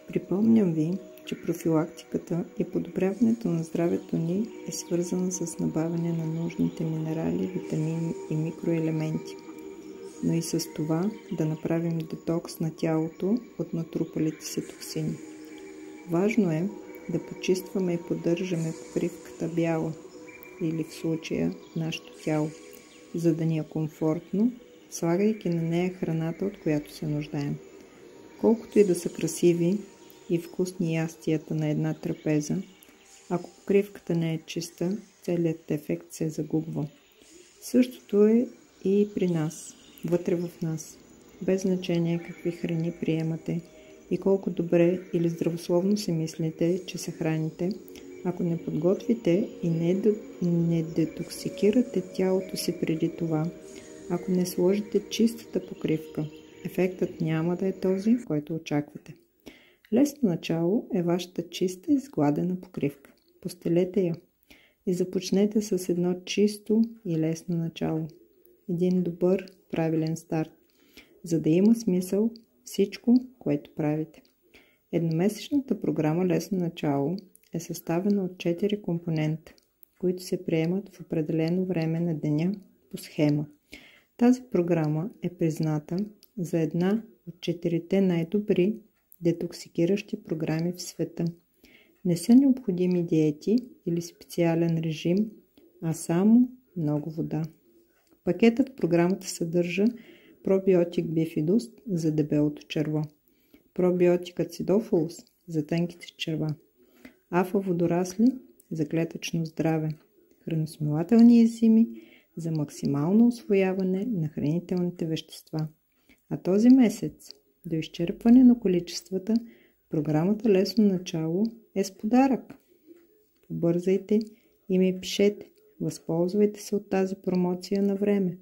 Припомням ви, че профилактиката и подобряването на здравето ни е свързана с набавяне на нужните минерали, витамини и микроелементи, но и с това да направим детокс на тялото от натрупалите се токсини. Важно е да почистваме и поддържаме покривката бяла, или в случая нашето тяло, за да ни е комфортно, слагайки на нея храната, от която се нуждаем. Колкото и да са красиви и вкусни ястията на една трапеза, ако покривката не е чиста, целият ефект се загубва. Същото е и при нас, вътре в нас. Без значение какви храни приемате и колко добре или здравословно си мислите, че се храните, ако не подготвите и не детоксикирате тялото си преди това, ако не сложите чистата покривка, ефектът няма да е този, който очаквате. Лесно начало е вашата чиста и сгладена покривка. Постелете я и започнете с едно чисто и лесно начало. Един добър, правилен старт, за да има смисъл всичко, което правите. Едномесечната програма Лесно начало е съставена от 4 компонента, които се приемат в определено време на деня по схема. Тази програма е призната за една от 4-те най-добри детоксикиращи програми в света. Не са необходими диети или специален режим, а само много вода. Пакетът в програмата съдържа пробиотик Bifidus за дебелото черво, пробиотик Acidophilus за тънките черва, афа-водорасли за клетъчно здраве, храносмилателни ензими за максимално усвояване на хранителните вещества. А този месец, до изчерпване на количествата, програмата Лесно начало е с подарък. Побързайте и ми пишете. Възползвайте се от тази промоция на време.